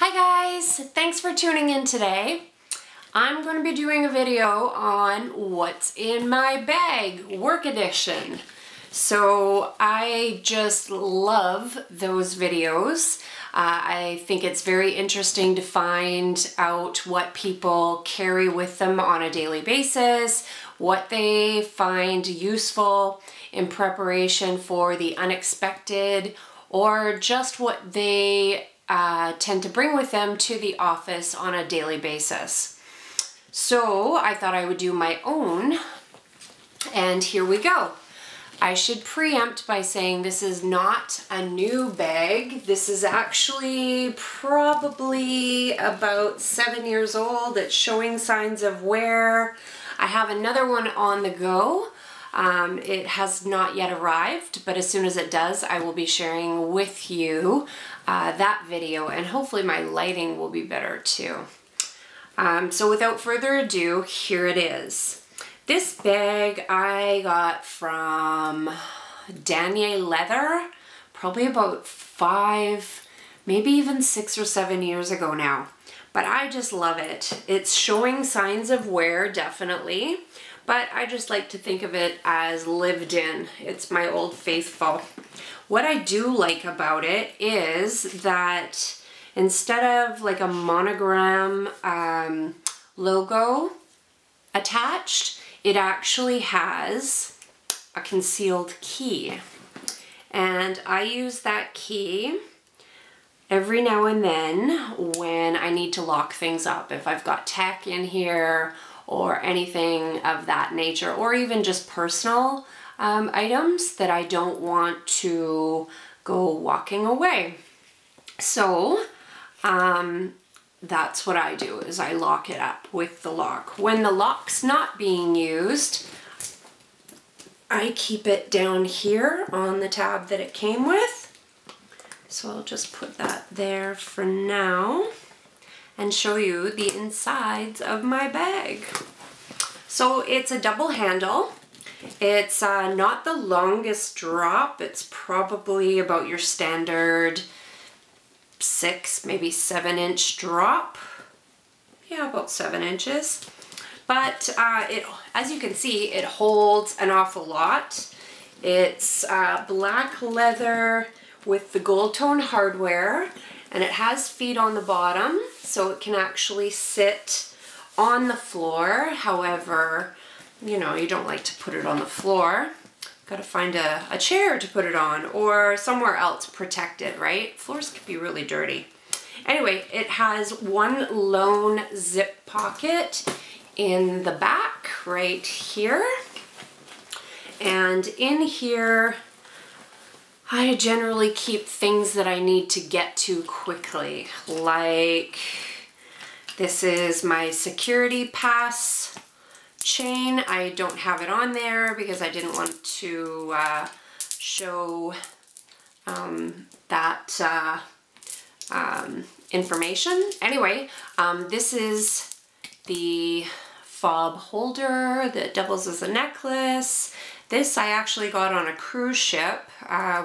Hi guys, thanks for tuning in today. I'm going to be doing a video on what's in my bag, work edition. So I just love those videos. I think it's very interesting to find out what people carry with them on a daily basis, what they find useful in preparation for the unexpected, or just what they tend to bring with them to the office on a daily basis. So I thought I would do my own, and here we go. I should preempt by saying this is not a new bag. This is actually probably about 7 years old. It's showing signs of wear. I have another one on the go. It has not yet arrived, but as soon as it does, I will be sharing with you that video, and hopefully my lighting will be better too. So without further ado, here it is. This bag I got from Danier Leather probably about 5, maybe even 6 or 7 years ago now. But I just love it. It's showing signs of wear, definitely, but I just like to think of it as lived in. It's my old faithful. What I do like about it is that instead of like a monogram logo attached, it actually has a concealed key. And I use that key every now and then when I need to lock things up. If I've got tech in here or anything of that nature, or even just personal items that I don't want to go walking away. So that's what I do, is I lock it up with the lock. When the lock's not being used, I keep it down here on the tab that it came with. So I'll just put that there for now and show you the insides of my bag. So it's a double handle. It's not the longest drop. It's probably about your standard 6, maybe 7-inch drop. Yeah, about 7 inches. But as you can see, it holds an awful lot. It's black leather with the gold tone hardware, and it has feet on the bottom, so it can actually sit on the floor. However, you know, you don't like to put it on the floor. Got to find a chair to put it on, or somewhere else protected, right? Floors can be really dirty. Anyway, it has one lone zip pocket in the back right here. And in here, I generally keep things that I need to get to quickly. Like, this is my security pass chain. I don't have it on there because I didn't want to show that information. Anyway, this is the fob holder that doubles as a necklace. This I actually got on a cruise ship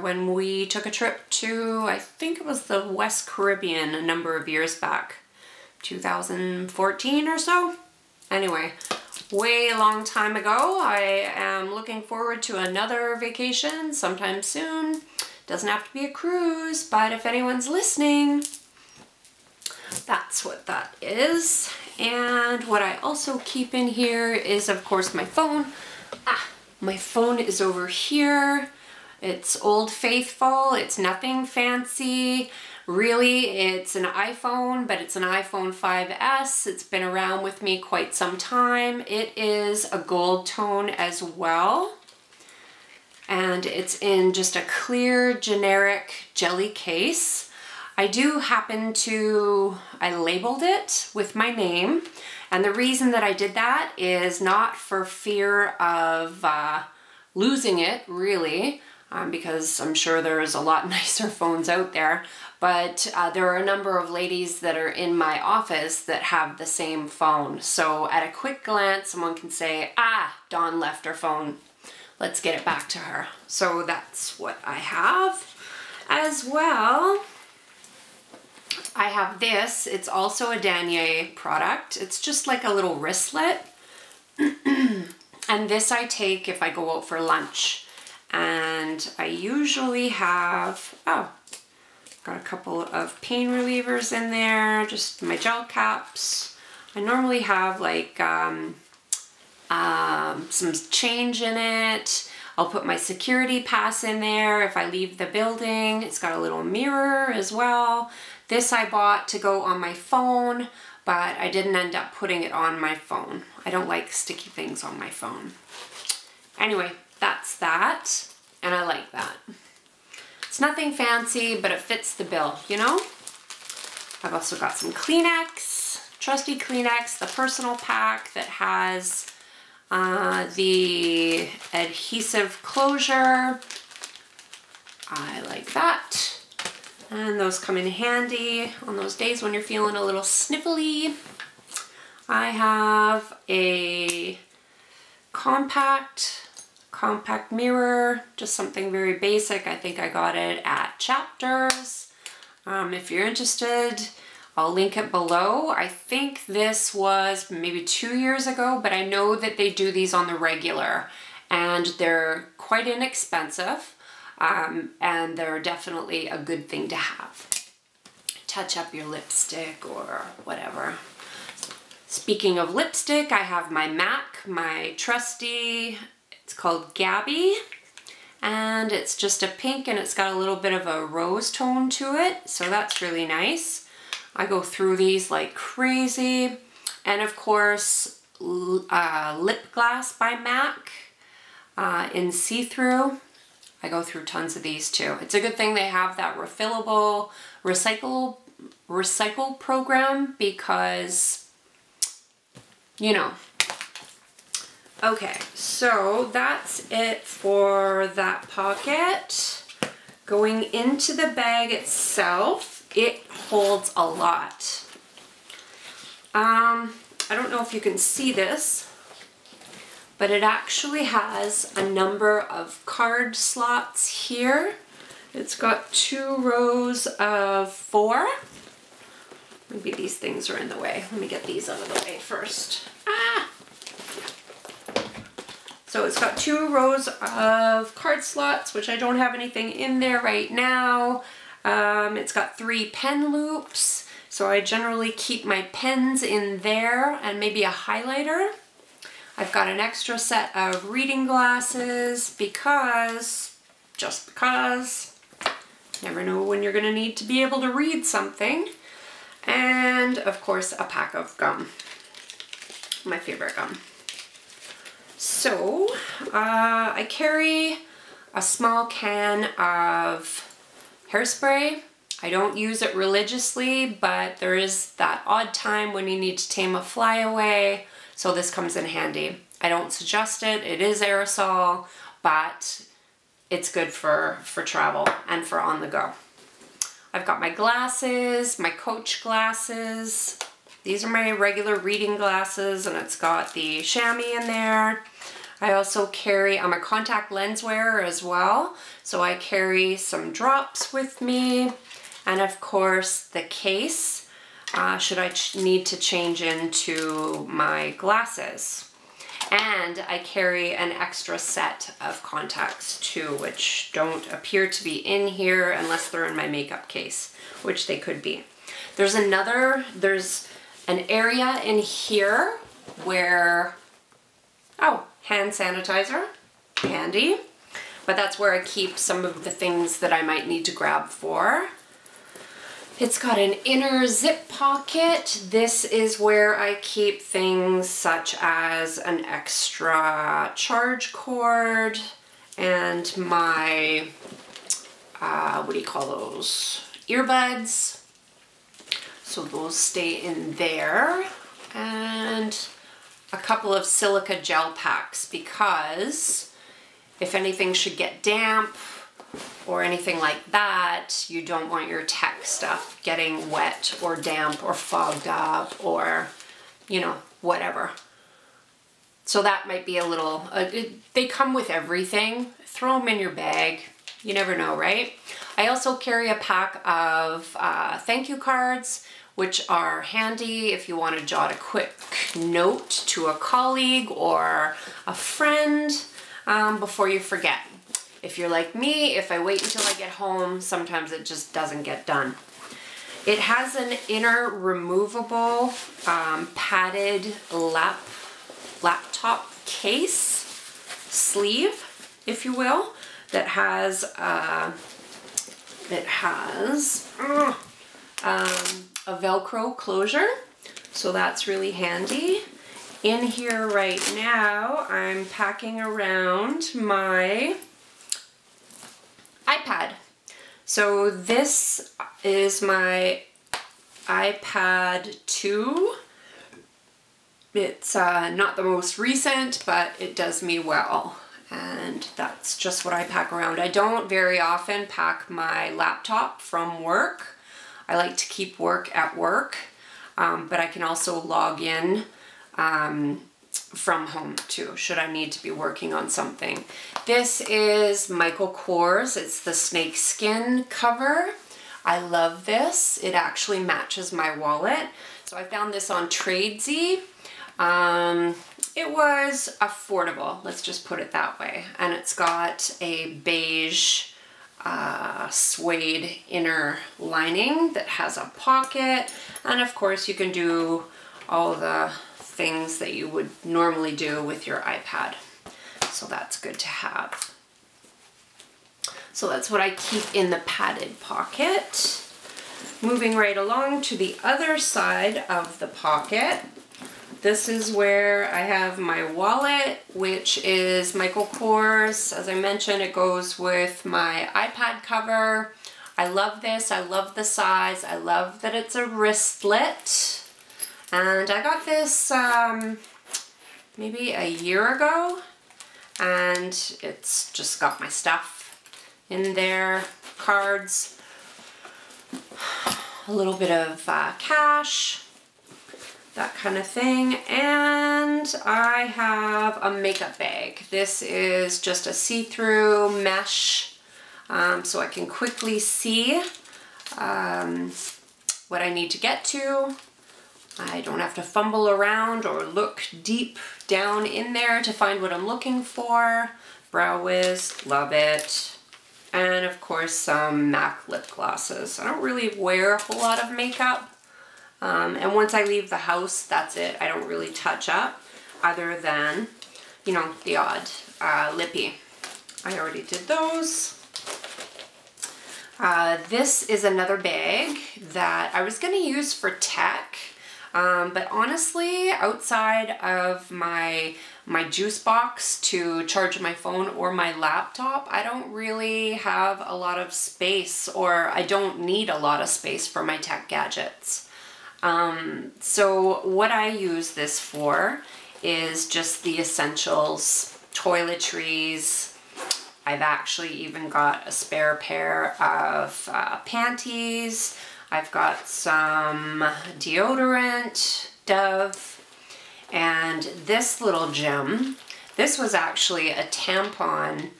when we took a trip to, I think it was the West Caribbean a number of years back, 2014 or so. Anyway, way a long time ago. I am looking forward to another vacation sometime soon. Doesn't have to be a cruise, but if anyone's listening, that's what that is. And what I also keep in here is, of course, my phone. My phone is over here. It's Old Faithful. It's nothing fancy. Really, it's an iPhone, but it's an iPhone 5S. It's been around with me quite some time. It is a gold tone as well. And it's in just a clear, generic jelly case. I do happen to, I labeled it with my name. And the reason that I did that is not for fear of losing it, really, because I'm sure there's a lot nicer phones out there. But there are a number of ladies that are in my office that have the same phone. So at a quick glance, someone can say, ah, Dawn left her phone. Let's get it back to her. So that's what I have. As well, I have this. It's also a Danier product. It's just like a little wristlet. And this I take if I go out for lunch. And I usually have, got a couple of pain relievers in there, just my gel caps. I normally have like some change in it. I'll put my security pass in there if I leave the building. It's got a little mirror as well. This I bought to go on my phone, but I didn't end up putting it on my phone. I don't like sticky things on my phone. Anyway, that's that, and I like that. It's nothing fancy, but it fits the bill, you know? I've also got some Kleenex, trusty Kleenex, the personal pack that has the adhesive closure. I like that. And those come in handy on those days when you're feeling a little sniffly. I have a compact mirror, just something very basic. I think I got it at Chapters. If you're interested, I'll link it below. I think this was maybe 2 years ago, but I know that they do these on the regular, and they're quite inexpensive, and they're definitely a good thing to have. Touch up your lipstick or whatever. Speaking of lipstick, I have my MAC, my trusty, it's called Gabby, and it's just a pink and it's got a little bit of a rose tone to it, so that's really nice. I go through these like crazy. And of course, Lip Glass by MAC in see-through. I go through tons of these too. It's a good thing they have that refillable recycle program because, you know. Okay, so that's it for that pocket. Going into the bag itself, it holds a lot. I don't know if you can see this, but it actually has a number of card slots here. It's got 2 rows of 4. Maybe these things are in the way. Let me get these out of the way first. So it's got 2 rows of card slots, which I don't have anything in there right now. It's got 3 pen loops, so I generally keep my pens in there and maybe a highlighter. I've got an extra set of reading glasses just because, never know when you're gonna need to be able to read something. And of course, a pack of gum, my favorite gum. So, I carry a small can of hairspray. I don't use it religiously, but there is that odd time when you need to tame a fly away, so this comes in handy. I don't suggest it. It is aerosol, but it's good for travel and for on the go. I've got my glasses, my Coach glasses. These are my regular reading glasses, and it's got the chamois in there. I also carry, I'm a contact lens wearer as well, so I carry some drops with me, and of course the case, should I need to change into my glasses. And I carry an extra set of contacts too, which don't appear to be in here unless they're in my makeup case, which they could be. There's an area in here where, hand sanitizer, handy. But that's where I keep some of the things that I might need to grab for. It's got an inner zip pocket. This is where I keep things such as an extra charge cord and my, what do you call those? Earbuds. So those stay in there. And a couple of silica gel packs, because if anything should get damp or anything like that, you don't want your tech stuff getting wet or damp or fogged up or, you know, whatever. So that might be a little, they come with everything. Throw them in your bag. You never know, right? I also carry a pack of thank you cards, which are handy if you want to jot a quick note to a colleague or a friend before you forget. If you're like me, if I wait until I get home, sometimes it just doesn't get done. It has an inner removable padded laptop case, sleeve, if you will, that has a Velcro closure, so that's really handy. In here right now, I'm packing around my iPad. So this is my iPad 2. It's not the most recent, but it does me well. And that's just what I pack around. I don't very often pack my laptop from work. I like to keep work at work, but I can also log in from home too, should I need to be working on something. This is Michael Kors. It's the snakeskin cover. I love this. It actually matches my wallet. So I found this on Tradesy. It was affordable, let's just put it that way. And it's got a beige suede inner lining that has a pocket. And of course you can do all the things that you would normally do with your iPad. So that's good to have. So that's what I keep in the padded pocket. Moving right along to the other side of the pocket. This is where I have my wallet, which is Michael Kors. As I mentioned, it goes with my iPad cover. I love this. I love the size. I love that it's a wristlet. And I got this maybe a year ago, and it's just got my stuff in there, cards, a little bit of cash, that kind of thing. And I have a makeup bag. This is just a see-through mesh, so I can quickly see what I need to get to. I don't have to fumble around or look deep down in there to find what I'm looking for. Brow Wiz, love it. And of course some MAC lip glosses. I don't really wear a whole lot of makeup. And once I leave the house, that's it. I don't really touch up other than, you know, the odd lippy. I already did those. This is another bag that I was going to use for tech. But honestly, outside of my juice box to charge my phone or my laptop, I don't really have a lot of space, or I don't need a lot of space for my tech gadgets. So what I use this for is just the essentials, toiletries. I've actually even got a spare pair of panties. I've got some deodorant, Dove, and this little gem. This was actually a tampon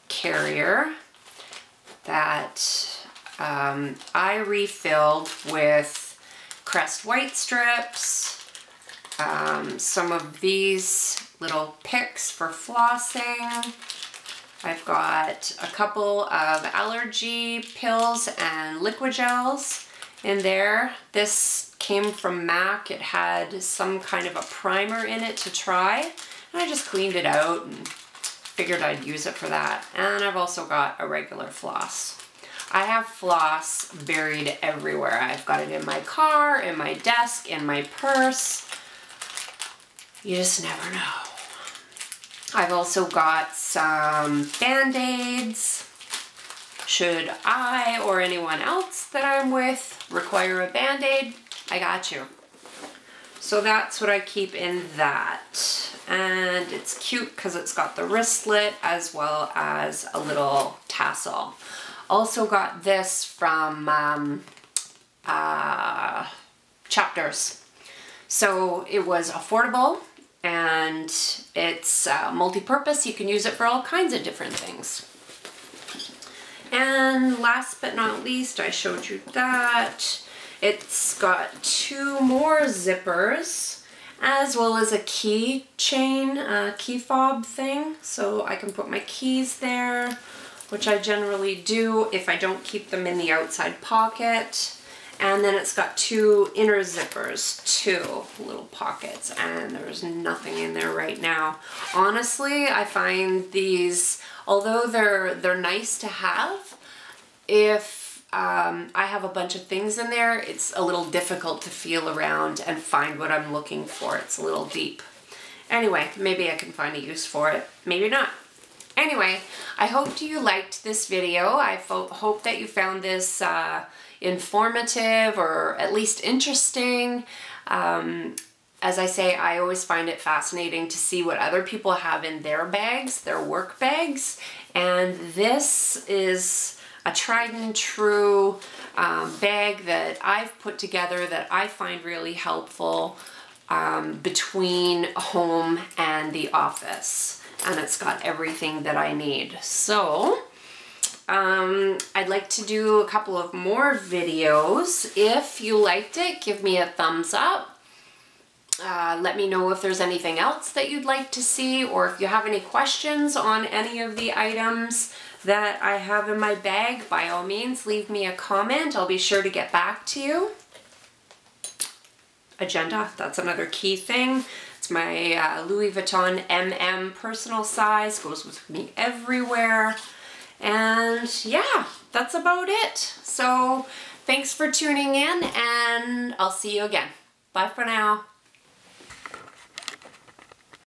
carrier that I refilled with Crest White strips, some of these little picks for flossing. I've got a couple of allergy pills and liquid gels in there. This came from MAC. It had some kind of a primer in it to try, and I just cleaned it out and figured I'd use it for that. And I've also got a regular floss. I have floss buried everywhere. I've got it in my car, in my desk, in my purse. You just never know. I've also got some Band-Aids. Should I or anyone else that I'm with require a Band-Aid, I got you. So that's what I keep in that. And it's cute because it's got the wristlet as well as a little tassel. Also got this from Chapters. So it was affordable, and it's multi-purpose. You can use it for all kinds of different things. And last but not least, I showed you that. It's got 2 more zippers, as well as a key chain, key fob thing. So I can put my keys there, which I generally do if I don't keep them in the outside pocket. And then it's got 2 inner zippers, 2 little pockets, and there's nothing in there right now. Honestly, I find these, although they're nice to have, if I have a bunch of things in there, it's a little difficult to feel around and find what I'm looking for. It's a little deep. Anyway, maybe I can find a use for it, maybe not. Anyway, I hope you liked this video. I hope that you found this informative or at least interesting. As I say, I always find it fascinating to see what other people have in their bags, their work bags, and this is a tried and true bag that I've put together that I find really helpful between home and the office. And it's got everything that I need. So I'd like to do a couple of more videos. If you liked it, give me a thumbs up. Let me know if there's anything else that you'd like to see, or if you have any questions on any of the items that I have in my bag, by all means, leave me a comment. I'll be sure to get back to you. Agenda, that's another key thing. It's my Louis Vuitton MM personal size, goes with me everywhere. And yeah, that's about it. So thanks for tuning in, and I'll see you again. Bye for now.